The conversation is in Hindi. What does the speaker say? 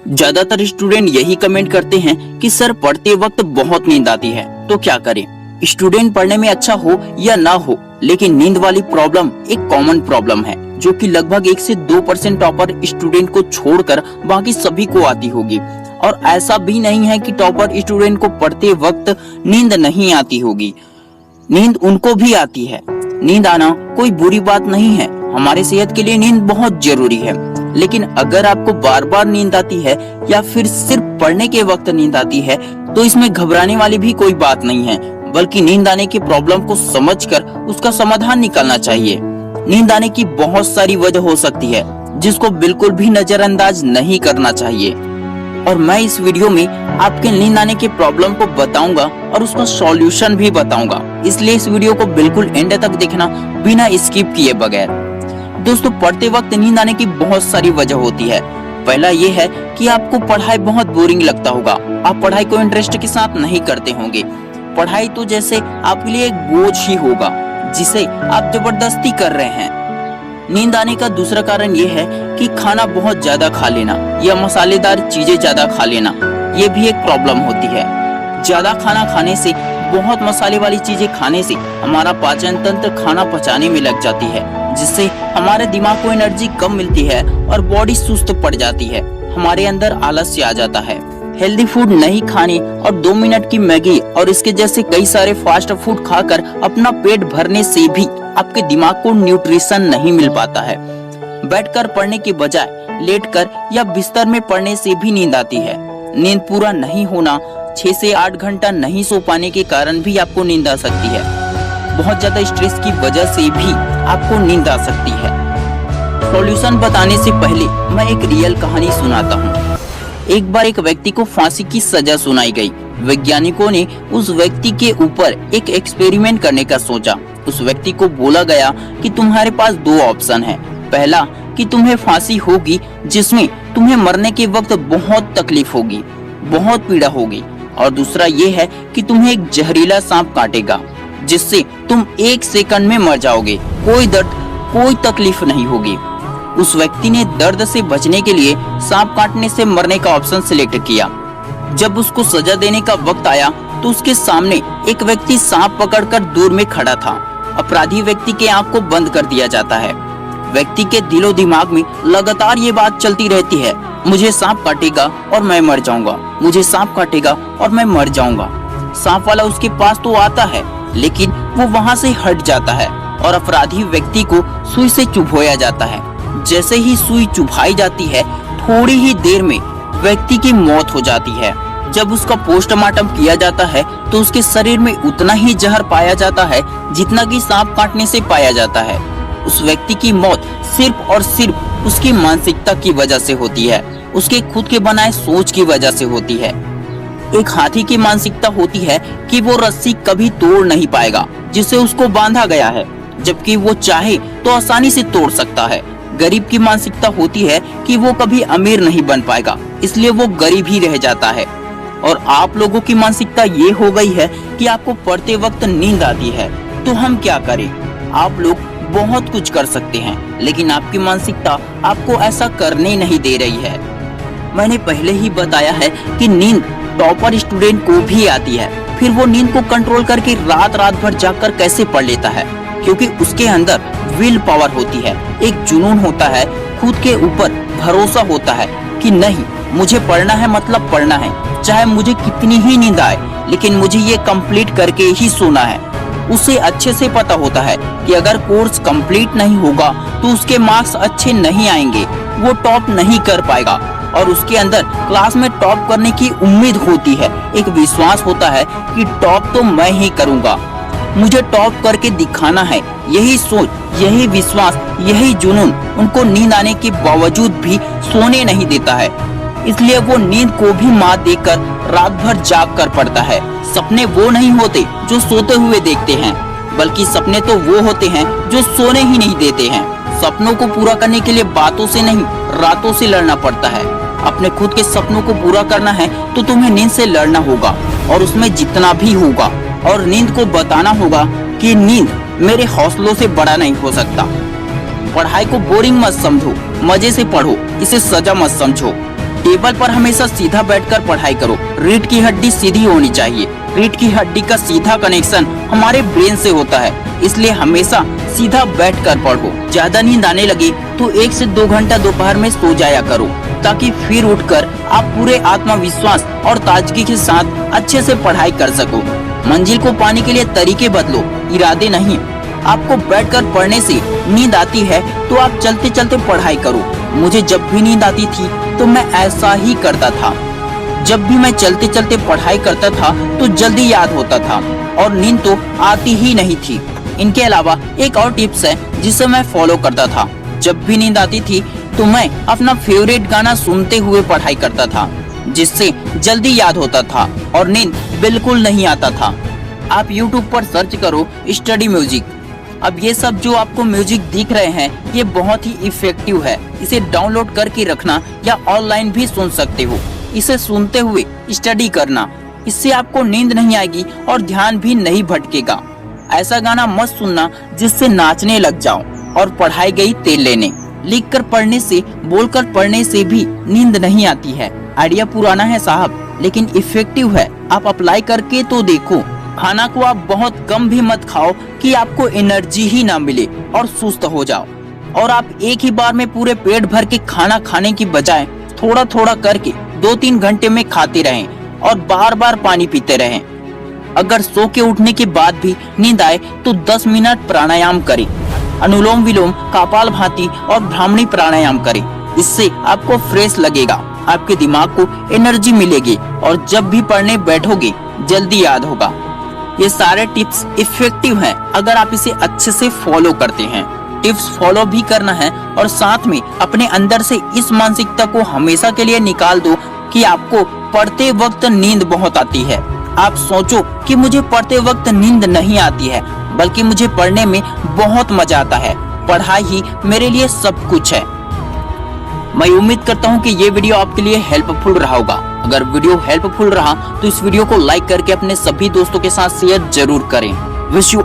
ज्यादातर स्टूडेंट यही कमेंट करते हैं कि सर पढ़ते वक्त बहुत नींद आती है, तो क्या करें। स्टूडेंट पढ़ने में अच्छा हो या ना हो, लेकिन नींद वाली प्रॉब्लम एक कॉमन प्रॉब्लम है जो कि लगभग 1 से 2% टॉपर स्टूडेंट को छोड़कर बाकी सभी को आती होगी। और ऐसा भी नहीं है कि टॉपर स्टूडेंट को पढ़ते वक्त नींद नहीं आती होगी, नींद उनको भी आती है। नींद आना कोई बुरी बात नहीं है, हमारे सेहत के लिए नींद बहुत जरूरी है। लेकिन अगर आपको बार बार नींद आती है या फिर सिर्फ पढ़ने के वक्त नींद आती है, तो इसमें घबराने वाली भी कोई बात नहीं है, बल्कि नींद आने की प्रॉब्लम को समझकर उसका समाधान निकालना चाहिए। नींद आने की बहुत सारी वजह हो सकती है जिसको बिल्कुल भी नजरअंदाज नहीं करना चाहिए। और मैं इस वीडियो में आपके नींद आने के प्रॉब्लम को बताऊंगा और उसका सॉल्यूशन भी बताऊंगा, इसलिए इस वीडियो को बिल्कुल एंड तक देखना बिना स्किप किए बगैर। दोस्तों, पढ़ते वक्त नींद आने की बहुत सारी वजह होती है। पहला ये है कि आपको पढ़ाई बहुत बोरिंग लगता होगा, आप पढ़ाई को इंटरेस्ट के साथ नहीं करते होंगे। पढ़ाई तो जैसे आपके लिए एक बोझ ही होगा जिसे आप जबरदस्ती कर रहे हैं। नींद आने का दूसरा कारण ये है कि खाना बहुत ज्यादा खा लेना या मसालेदार चीजें ज्यादा खा लेना, ये भी एक प्रॉब्लम होती है। ज्यादा खाना खाने से, बहुत मसाले वाली चीजें खाने से हमारा पाचन तंत्र खाना पचाने में लग जाती है, जिससे हमारे दिमाग को एनर्जी कम मिलती है और बॉडी सुस्त पड़ जाती है, हमारे अंदर आलस्य आ जाता है। हेल्दी फूड नहीं खाने और 2 मिनट की मैगी और इसके जैसे कई सारे फास्ट फूड खाकर अपना पेट भरने से भी आपके दिमाग को न्यूट्रिशन नहीं मिल पाता है। बैठकर पढ़ने के बजाय लेटकर या बिस्तर में पढ़ने से भी नींद आती है। नींद पूरा नहीं होना, 6 से 8 घंटा नहीं सो पाने के कारण भी आपको नींद आ सकती है। बहुत ज्यादा स्ट्रेस की वजह से भी आपको नींद आ सकती है। सॉल्यूशन बताने से पहले मैं एक रियल कहानी सुनाता हूँ। एक बार एक व्यक्ति को फांसी की सजा सुनाई गई। वैज्ञानिकों ने उस व्यक्ति के ऊपर एक एक्सपेरिमेंट करने का सोचा। उस व्यक्ति को बोला गया कि तुम्हारे पास 2 ऑप्शन है। पहला कि तुम्हें फांसी होगी जिसमें तुम्हें मरने के वक्त बहुत तकलीफ होगी, बहुत पीड़ा होगी, और दूसरा ये है कि तुम्हें एक जहरीला सांप काटेगा जिससे तुम 1 सेकंड में मर जाओगे, कोई दर्द कोई तकलीफ नहीं होगी। उस व्यक्ति ने दर्द से बचने के लिए सांप काटने से मरने का ऑप्शन सिलेक्ट किया। जब उसको सजा देने का वक्त आया तो उसके सामने एक व्यक्ति सांप पकड़कर दूर में खड़ा था। अपराधी व्यक्ति के आंख को बंद कर दिया जाता है। व्यक्ति के दिलो दिमाग में लगातार ये बात चलती रहती है, मुझे सांप काटेगा और मैं मर जाऊंगा, मुझे सांप काटेगा और मैं मर जाऊंगा। सांप वाला उसके पास तो आता है, लेकिन वो वहां से हट जाता है और अपराधी व्यक्ति को सुई से चुभोया जाता है। जैसे ही सुई चुभाई जाती है, थोड़ी ही देर में व्यक्ति की मौत हो जाती है। जब उसका पोस्टमार्टम किया जाता है तो उसके शरीर में उतना ही जहर पाया जाता है जितना कि सांप काटने से पाया जाता है। उस व्यक्ति की मौत सिर्फ और सिर्फ उसकी मानसिकता की वजह से होती है, उसके खुद के बनाए सोच की वजह से होती है। एक हाथी की मानसिकता होती है कि वो रस्सी कभी तोड़ नहीं पाएगा जिसे उसको बांधा गया है, जबकि वो चाहे तो आसानी से तोड़ सकता है। गरीब की मानसिकता होती है कि वो कभी अमीर नहीं बन पाएगा, इसलिए वो गरीब ही रह जाता है। और आप लोगों की मानसिकता ये हो गई है कि आपको पढ़ते वक्त नींद आती है, तो हम क्या करें। आप लोग बहुत कुछ कर सकते हैं, लेकिन आपकी मानसिकता आपको ऐसा करने नहीं दे रही है। मैंने पहले ही बताया है कि नींद टॉपर स्टूडेंट को भी आती है, फिर वो नींद को कंट्रोल करके रात रात भर जागकर कैसे पढ़ लेता है, क्योंकि उसके अंदर विल पावर होती है, एक जुनून होता है, खुद के ऊपर भरोसा होता है कि नहीं, मुझे पढ़ना है मतलब पढ़ना है, चाहे मुझे कितनी ही नींद आए, लेकिन मुझे ये कंप्लीट करके ही सोना है। उसे अच्छे से पता होता है कि अगर कोर्स कंप्लीट नहीं होगा तो उसके मार्क्स अच्छे नहीं आएंगे, वो टॉप नहीं कर पाएगा, और उसके अंदर क्लास में टॉप करने की उम्मीद होती है, एक विश्वास होता है कि टॉप तो मैं ही करूँगा, मुझे टॉप करके दिखाना है। यही सोच, यही विश्वास, यही जुनून उनको नींद आने के बावजूद भी सोने नहीं देता है, इसलिए वो नींद को भी मात देकर रात भर जाग कर पढ़ता है। सपने वो नहीं होते जो सोते हुए देखते हैं, बल्कि सपने तो वो होते हैं जो सोने ही नहीं देते हैं। सपनों को पूरा करने के लिए बातों से नहीं, रातों से लड़ना पड़ता है। अपने खुद के सपनों को पूरा करना है तो तुम्हें नींद से लड़ना होगा, और उसमें जितना भी होगा, और नींद को बताना होगा कि नींद मेरे हौसलों से बड़ा नहीं हो सकता। पढ़ाई को बोरिंग मत समझो, मजे से पढ़ो, इसे सजा मत समझो। टेबल पर हमेशा सीधा बैठकर पढ़ाई करो। रीढ़ की हड्डी सीधी होनी चाहिए। रीढ़ की हड्डी का सीधा कनेक्शन हमारे ब्रेन से होता है, इसलिए हमेशा सीधा बैठकर पढ़ो। ज्यादा नींद आने लगे तो 1 से 2 घंटा दोपहर में सो जाया करो, ताकि फिर उठकर आप पूरे आत्मविश्वास और ताजगी के साथ अच्छे से पढ़ाई कर सको। मंजिल को पाने के लिए तरीके बदलो, इरादे नहीं। आपको बैठकर पढ़ने से नींद आती है तो आप चलते चलते पढ़ाई करो। मुझे जब भी नींद आती थी तो मैं ऐसा ही करता था। जब भी मैं चलते चलते पढ़ाई करता था तो जल्दी याद होता था और नींद तो आती ही नहीं थी। इनके अलावा एक और टिप्स है जिसे मैं फॉलो करता था। जब भी नींद आती थी तो मैं अपना फेवरेट गाना सुनते हुए पढ़ाई करता था, जिससे जल्दी याद होता था और नींद बिल्कुल नहीं आता था। आप YouTube पर सर्च करो स्टडी म्यूजिक। अब ये सब जो आपको म्यूजिक दिख रहे हैं ये बहुत ही इफेक्टिव है। इसे डाउनलोड करके रखना या ऑनलाइन भी सुन सकते हो। इसे सुनते हुए स्टडी करना, इससे आपको नींद नहीं आएगी और ध्यान भी नहीं भटकेगा। ऐसा गाना मत सुनना जिससे नाचने लग जाओ और पढ़ाई गई तेल लेने। लिख कर पढ़ने से, बोलकर पढ़ने से भी नींद नहीं आती है। आइडिया पुराना है साहब, लेकिन इफेक्टिव है। आप अप्लाई करके तो देखो। खाना को आप बहुत कम भी मत खाओ कि आपको एनर्जी ही ना मिले और सुस्त हो जाओ। और आप एक ही बार में पूरे पेट भर के खाना खाने की बजाय थोड़ा थोड़ा करके 2-3 घंटे में खाते रहें और बार बार पानी पीते रहें। अगर सो के उठने के बाद भी नींद आए तो 10 मिनट प्राणायाम करें। अनुलोम विलोम, कपालभाति और भ्रामरी प्राणायाम करें। इससे आपको फ्रेश लगेगा, आपके दिमाग को एनर्जी मिलेगी और जब भी पढ़ने बैठोगे जल्दी याद होगा। ये सारे टिप्स इफेक्टिव हैं अगर आप इसे अच्छे से फॉलो करते हैं। टिप्स फॉलो भी करना है और साथ में अपने अंदर से इस मानसिकता को हमेशा के लिए निकाल दो कि आपको पढ़ते वक्त नींद बहुत आती है। आप सोचो कि मुझे पढ़ते वक्त नींद नहीं आती है, बल्कि मुझे पढ़ने में बहुत मजा आता है। पढ़ाई ही मेरे लिए सब कुछ है। मैं उम्मीद करता हूँ कि ये वीडियो आपके लिए हेल्पफुल रहा होगा। अगर वीडियो हेल्पफुल रहा तो इस वीडियो को लाइक करके अपने सभी दोस्तों के साथ शेयर जरूर करें। Wish you